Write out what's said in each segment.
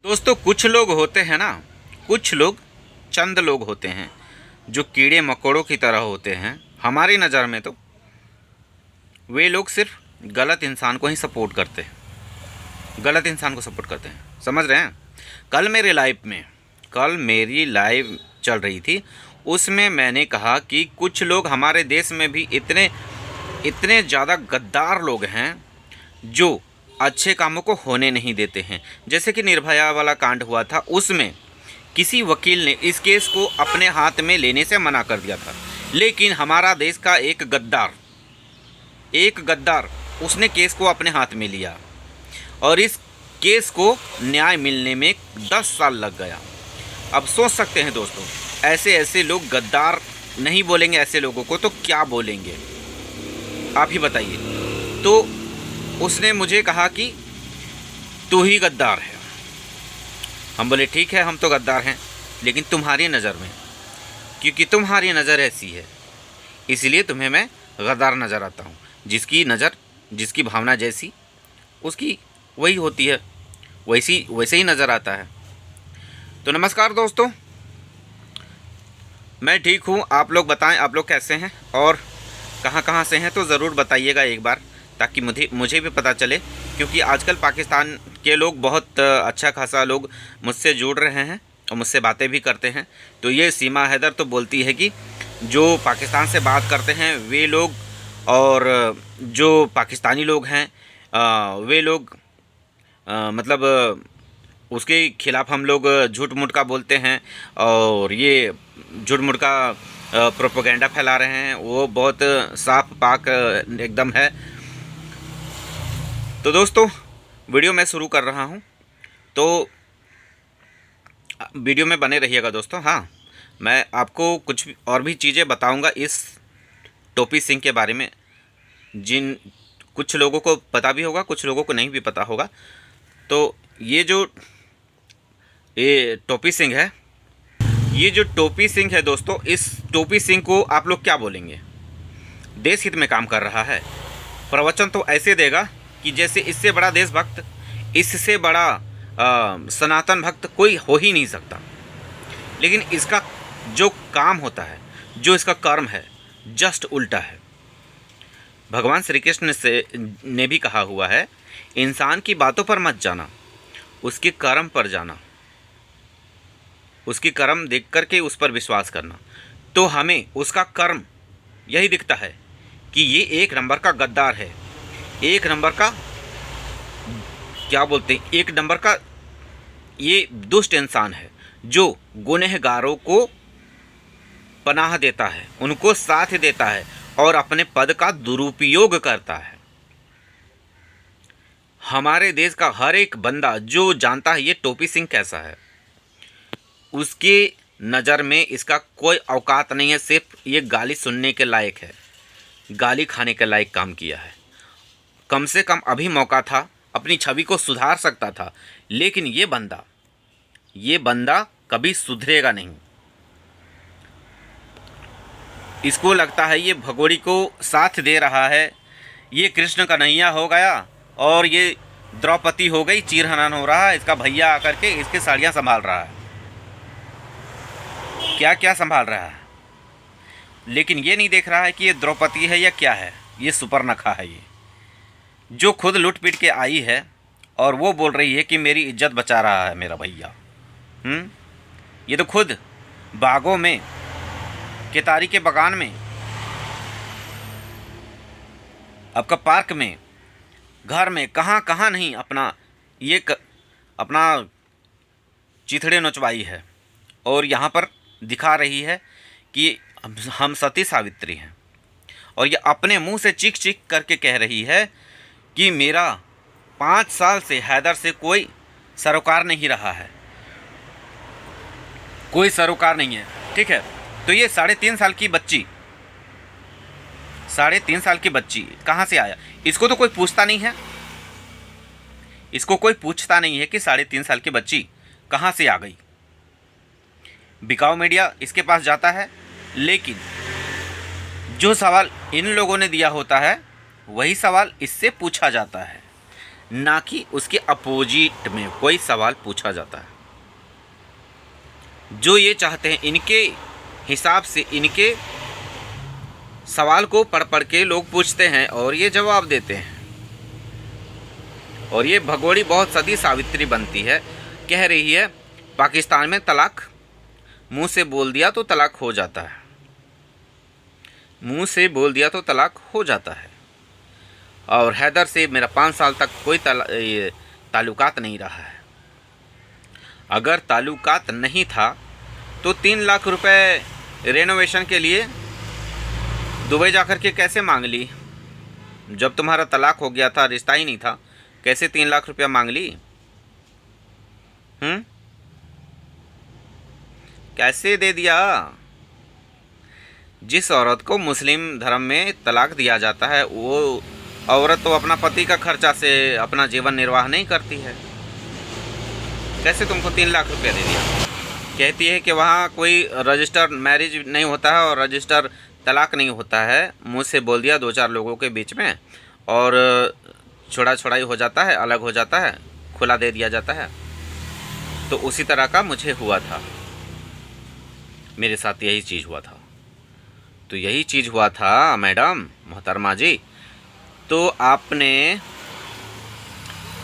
दोस्तों कुछ लोग होते हैं ना, कुछ लोग चंद लोग होते हैं जो कीड़े मकोड़ों की तरह होते हैं हमारी नज़र में। तो वे लोग सिर्फ गलत इंसान को ही सपोर्ट करते हैं, गलत इंसान को सपोर्ट करते हैं, समझ रहे हैं। कल मेरी लाइव चल रही थी, उसमें मैंने कहा कि कुछ लोग हमारे देश में भी इतने इतने ज़्यादा गद्दार लोग हैं जो अच्छे कामों को होने नहीं देते हैं। जैसे कि निर्भया वाला कांड हुआ था, उसमें किसी वकील ने इस केस को अपने हाथ में लेने से मना कर दिया था, लेकिन हमारा देश का एक गद्दार उसने केस को अपने हाथ में लिया और इस केस को न्याय मिलने में 10 साल लग गया। अब सोच सकते हैं दोस्तों, ऐसे लोग गद्दार नहीं बोलेंगे ऐसे लोगों को तो क्या बोलेंगे, आप ही बताइए। तो उसने मुझे कहा कि तू ही गद्दार है। हम बोले ठीक है, हम तो गद्दार हैं, लेकिन तुम्हारी नज़र में, क्योंकि तुम्हारी नज़र ऐसी है इसलिए तुम्हें मैं गद्दार नज़र आता हूँ। जिसकी नज़र, जिसकी भावना जैसी उसकी वही होती है, वैसे ही नज़र आता है। तो नमस्कार दोस्तों, मैं ठीक हूँ। आप लोग बताएं, आप लोग कैसे हैं और कहाँ से हैं, तो ज़रूर बताइएगा एक बार, ताकि मुझे भी पता चले। क्योंकि आजकल पाकिस्तान के लोग बहुत अच्छा खासा लोग मुझसे जुड़ रहे हैं और मुझसे बातें भी करते हैं। तो ये सीमा हैदर तो बोलती है कि जो पाकिस्तान से बात करते हैं वे लोग और जो पाकिस्तानी लोग हैं वे लोग मतलब उसके खिलाफ़ हम लोग झूठ मूठ का बोलते हैं और ये झूठ मूठ का प्रोपेगेंडा फैला रहे हैं। वो बहुत साफ पाक एकदम है। तो दोस्तों वीडियो मैं शुरू कर रहा हूं, तो वीडियो में बने रहिएगा दोस्तों। हाँ, मैं आपको कुछ और भी चीज़ें बताऊंगा इस टोपी सिंह के बारे में, जिन कुछ लोगों को पता भी होगा, कुछ लोगों को नहीं भी पता होगा। तो ये टोपी सिंह है, ये जो टोपी सिंह है दोस्तों, इस टोपी सिंह को आप लोग क्या बोलेंगे। देश हित में काम कर रहा है, प्रवचन तो ऐसे देगा कि जैसे इससे बड़ा देशभक्त, इससे बड़ा सनातन भक्त कोई हो ही नहीं सकता। लेकिन इसका जो काम होता है, जो इसका कर्म है, जस्ट उल्टा है। भगवान श्री कृष्ण ने भी कहा हुआ है, इंसान की बातों पर मत जाना, उसके कर्म पर जाना, उसकी कर्म देख करके उस पर विश्वास करना। तो हमें उसका कर्म यही दिखता है कि ये एक नंबर का गद्दार है, एक नंबर का क्या बोलते हैं, एक नंबर का ये दुष्ट इंसान है जो गुनहगारों को पनाह देता है, उनको साथ देता है और अपने पद का दुरुपयोग करता है। हमारे देश का हर एक बंदा जो जानता है ये टोपी सिंह कैसा है, उसके नज़र में इसका कोई औकात नहीं है। सिर्फ ये गाली सुनने के लायक है, गाली खाने के लायक काम किया है। कम से कम अभी मौका था, अपनी छवि को सुधार सकता था, लेकिन ये बंदा कभी सुधरेगा नहीं। इसको लगता है ये भगोड़ी को साथ दे रहा है, ये कृष्ण कन्हैया हो गया और ये द्रौपदी हो गई, चीरहनन हो रहा है, इसका भैया आकर के इसके साड़ियाँ संभाल रहा है, क्या क्या संभाल रहा है। लेकिन ये नहीं देख रहा है कि ये द्रौपदी है या क्या है, ये सुपर्णखा है, ये जो खुद लूट पीट के आई है और वो बोल रही है कि मेरी इज्जत बचा रहा है मेरा भैया। ये तो खुद बागों में, केतारी के बगान में, आपका पार्क में, घर में, कहाँ नहीं अपना अपना चिथड़े नोचवाई है और यहाँ पर दिखा रही है कि हम सती सावित्री हैं। और ये अपने मुंह से चीख चीख करके कह रही है कि मेरा 5 साल से हैदर से कोई सरोकार नहीं रहा है, कोई सरोकार नहीं है। ठीक है, तो ये 3.5 साल की बच्ची, 3.5 साल की बच्ची कहाँ से आया, इसको तो कोई पूछता नहीं है। इसको कोई पूछता नहीं है कि 3.5 साल की बच्ची कहाँ से आ गई। बिकाऊ मीडिया इसके पास जाता है, लेकिन जो सवाल इन लोगों ने दिया होता है वही सवाल इससे पूछा जाता है। ना कि उसके अपोजिट में कोई सवाल पूछा जाता है। जो ये चाहते हैं, इनके हिसाब से इनके सवाल को पढ़ पढ़ के लोग पूछते हैं और ये जवाब देते हैं। और ये भगोड़ी बहुत सदी सावित्री बनती है, कह रही है पाकिस्तान में तलाक, मुंह से बोल दिया तो तलाक हो जाता है, मुंह से बोल दिया तो तलाक हो जाता है। और हैदर से मेरा 5 साल तक कोई ताल्लुकात नहीं रहा है। अगर ताल्लुकात नहीं था तो 3 लाख रुपए रेनोवेशन के लिए दुबई जाकर के कैसे मांग ली? जब तुम्हारा तलाक हो गया था, रिश्ता ही नहीं था, कैसे 3 लाख रुपया मांग ली? कैसे दे दिया? जिस औरत को मुस्लिम धर्म में तलाक दिया जाता है, वो औरत तो अपना पति का खर्चा से अपना जीवन निर्वाह नहीं करती है, कैसे तुमको 3 लाख रुपया दे दिया? कहती है कि वहाँ कोई रजिस्टर मैरिज नहीं होता है और रजिस्टर तलाक नहीं होता है, मुँह से बोल दिया 2-4 लोगों के बीच में और छोड़ा छोड़ाई हो जाता है, अलग हो जाता है, खुला दे दिया जाता है। तो उसी तरह का मुझे हुआ था, मेरे साथ यही चीज़ हुआ था। तो यही चीज़ हुआ था मैडम मोहतरमा जी। तो आपने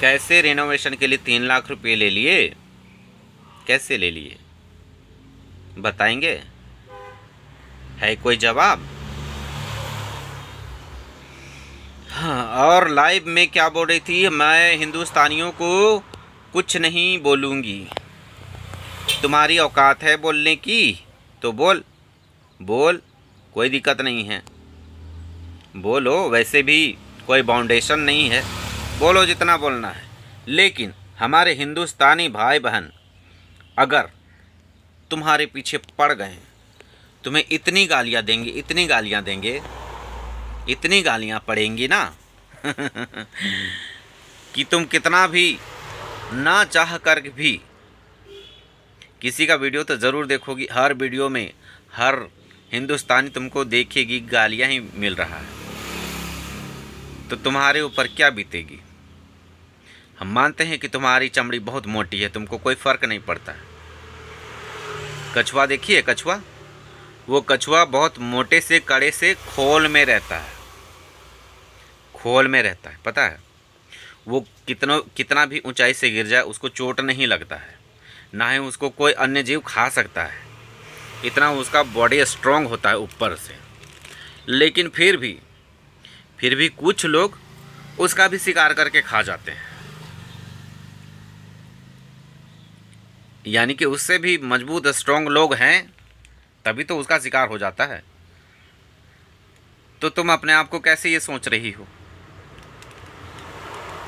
कैसे रेनोवेशन के लिए 3 लाख रुपए ले लिए? कैसे ले लिए बताएंगे? है कोई जवाब? हाँ, और लाइव में क्या बोल रही थी, मैं हिंदुस्तानियों को कुछ नहीं बोलूँगी, तुम्हारी औकात है बोलने की तो बोल बोल, कोई दिक्कत नहीं है, बोलो, वैसे भी कोई बाउंडेशन नहीं है, बोलो जितना बोलना है। लेकिन हमारे हिंदुस्तानी भाई बहन अगर तुम्हारे पीछे पड़ गए, तुम्हें इतनी गालियाँ देंगे, इतनी गालियाँ देंगे, इतनी गालियाँ पड़ेंगी ना कि तुम कितना भी ना चाह कर भी किसी का वीडियो तो ज़रूर देखोगी। हर वीडियो में हर हिंदुस्तानी तुमको देखेगी गालियाँ ही मिल रहा है, तो तुम्हारे ऊपर क्या बीतेगी? हम मानते हैं कि तुम्हारी चमड़ी बहुत मोटी है, तुमको कोई फ़र्क नहीं पड़ता है। कछुआ देखिए, कछुआ, वो कछुआ बहुत मोटे से कड़े से खोल में रहता है, खोल में रहता है, पता है? वो कितना भी ऊंचाई से गिर जाए उसको चोट नहीं लगता है, ना ही उसको कोई अन्य जीव खा सकता है, इतना उसका बॉडी स्ट्रांग होता है ऊपर से। लेकिन फिर भी कुछ लोग उसका भी शिकार करके खा जाते हैं, यानी कि उससे भी मजबूत स्ट्रांग लोग हैं तभी तो उसका शिकार हो जाता है। तो तुम अपने आप को कैसे ये सोच रही हो,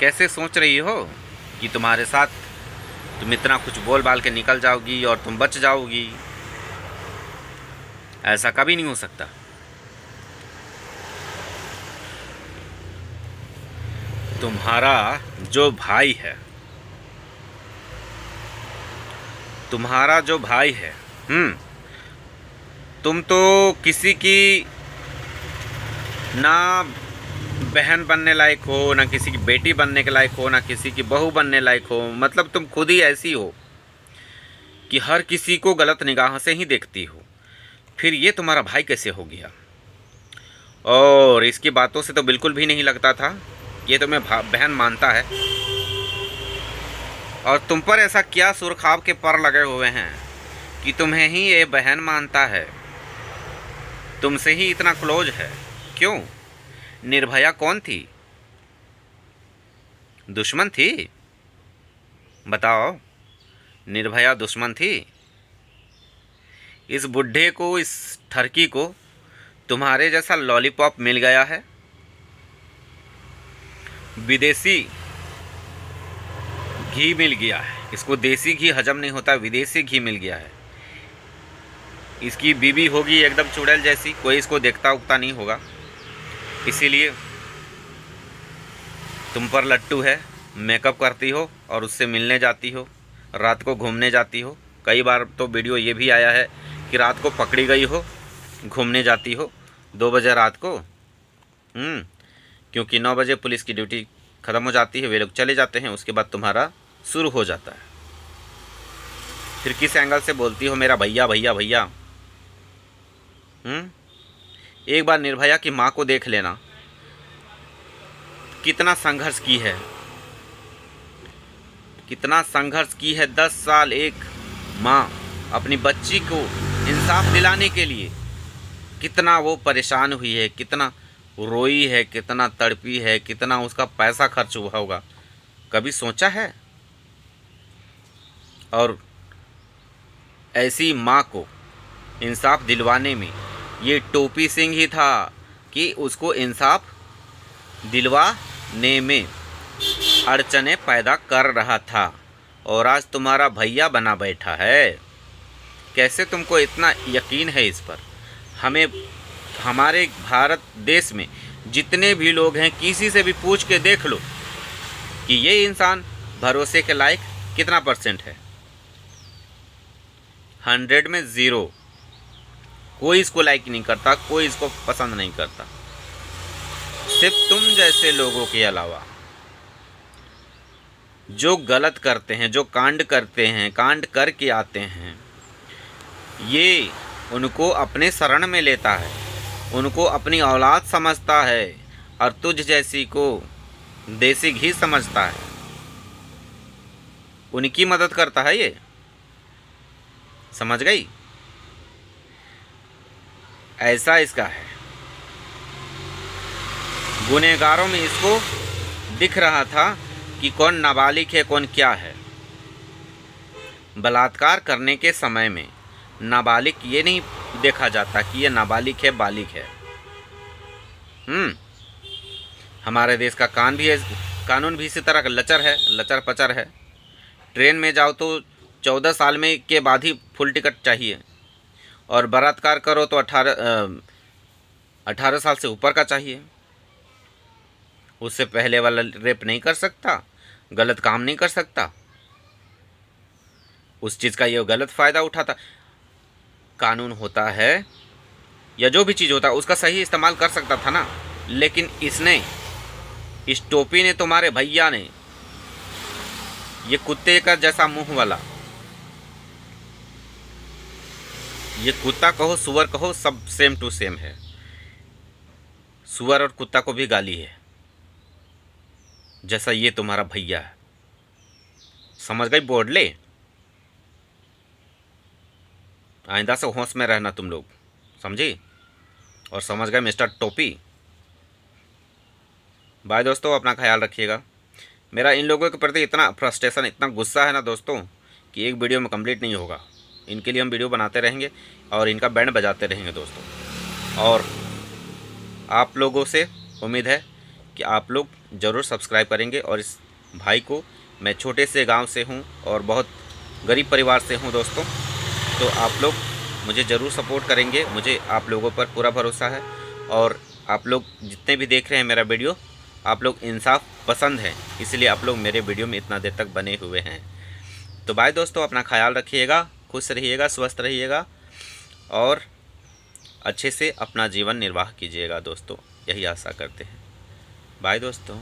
कैसे सोच रही हो कि तुम्हारे साथ तुम इतना कुछ बोल बाल के निकल जाओगी और तुम बच जाओगी? ऐसा कभी नहीं हो सकता। तुम्हारा जो भाई है, तुम्हारा जो भाई है, तुम तो किसी की ना बहन बनने लायक हो, ना किसी की बेटी बनने के लायक हो, ना किसी की बहू बनने लायक हो। मतलब तुम खुद ही ऐसी हो कि हर किसी को गलत निगाह से ही देखती हो। फिर ये तुम्हारा भाई कैसे हो गया? और इसकी बातों से तो बिल्कुल भी नहीं लगता था ये तुम्हें बहन मानता है। और तुम पर ऐसा क्या सुरखाब के पर लगे हुए हैं कि तुम्हें ही ये बहन मानता है, तुमसे ही इतना क्लोज है? क्यों? निर्भया कौन थी? दुश्मन थी? बताओ, निर्भया दुश्मन थी? इस बुढ़े को, इस ठरकी को तुम्हारे जैसा लॉलीपॉप मिल गया है, विदेशी घी मिल गया है। इसको देसी घी हजम नहीं होता, विदेशी घी मिल गया है। इसकी बीवी होगी एकदम चुड़ैल जैसी, कोई इसको देखता उगता नहीं होगा, इसीलिए तुम पर लट्टू है। मेकअप करती हो और उससे मिलने जाती हो, रात को घूमने जाती हो। कई बार तो वीडियो ये भी आया है कि रात को पकड़ी गई हो, घूमने जाती हो 2 बजे रात को, क्योंकि 9 बजे पुलिस की ड्यूटी ख़त्म हो जाती है, वे लोग चले जाते हैं, उसके बाद तुम्हारा शुरू हो जाता है। फिर किस एंगल से बोलती हो मेरा भैया भैया भैया? एक बार निर्भया की माँ को देख लेना, कितना संघर्ष की है, कितना संघर्ष की है। 10 साल एक माँ अपनी बच्ची को इंसाफ दिलाने के लिए कितना वो परेशान हुई है, कितना रोई है, कितना तड़पी है, कितना उसका पैसा खर्च हुआ होगा, कभी सोचा है? और ऐसी माँ को इंसाफ दिलवाने में ये टोपी सिंह ही था कि उसको इंसाफ दिलवाने में अड़चने पैदा कर रहा था, और आज तुम्हारा भैया बना बैठा है। कैसे तुमको इतना यकीन है इस पर? हमें हमारे भारत देश में जितने भी लोग हैं, किसी से भी पूछ के देख लो कि ये इंसान भरोसे के लायक कितना % है। 100 में 0। कोई इसको लाइक नहीं करता, कोई इसको पसंद नहीं करता, सिर्फ तुम जैसे लोगों के अलावा। जो गलत करते हैं, जो कांड करते हैं, कांड करके आते हैं, ये उनको अपने शरण में लेता है, उनको अपनी औलाद समझता है, और तुझ जैसी को देसी घी समझता है, उनकी मदद करता है ये। समझ गई? ऐसा इसका है। गुनहगारों में इसको दिख रहा था कि कौन नाबालिग है, कौन क्या है। बलात्कार करने के समय में नाबालिग ये नहीं देखा जाता कि ये नाबालिग है, बालिग है। हमारे देश का कानून भी इसी तरह का लचर है, लचर पचर है। ट्रेन में जाओ तो 14 साल में के बाद ही फुल टिकट चाहिए, और बलात्कार करो तो 18 साल से ऊपर का चाहिए। उससे पहले वाला रेप नहीं कर सकता, गलत काम नहीं कर सकता, उस चीज़ का ये गलत फ़ायदा उठाता। कानून होता है या जो भी चीज़ होता है उसका सही इस्तेमाल कर सकता था ना, लेकिन इसने, इस टोपी ने, तुम्हारे भैया ने, ये कुत्ते का जैसा मुंह वाला, ये कुत्ता कहो सुअर कहो, सब सेम टू सेम है। सुअर और कुत्ता को भी गाली है, जैसा ये तुम्हारा भैया है। समझ गई बोर्डले? आइंदा से होश में रहना तुम लोग, समझी? और समझ गए मिस्टर टोपी? बाय दोस्तों, अपना ख्याल रखिएगा। मेरा इन लोगों के प्रति इतना फ्रस्ट्रेशन, इतना गुस्सा है ना दोस्तों, कि एक वीडियो में कंप्लीट नहीं होगा। इनके लिए हम वीडियो बनाते रहेंगे और इनका बैंड बजाते रहेंगे दोस्तों। और आप लोगों से उम्मीद है कि आप लोग ज़रूर सब्सक्राइब करेंगे। और इस भाई को, मैं छोटे से गांव से हूं और बहुत गरीब परिवार से हूं दोस्तों, तो आप लोग मुझे ज़रूर सपोर्ट करेंगे। मुझे आप लोगों पर पूरा भरोसा है। और आप लोग जितने भी देख रहे हैं मेरा वीडियो, आप लोग इंसाफ पसंद हैं, इसलिए आप लोग मेरे वीडियो में इतना देर तक बने हुए हैं। तो बाय दोस्तों, अपना ख्याल रखिएगा, खुश रहिएगा, स्वस्थ रहिएगा, और अच्छे से अपना जीवन निर्वाह कीजिएगा दोस्तों, यही आशा करते हैं। बाय दोस्तों।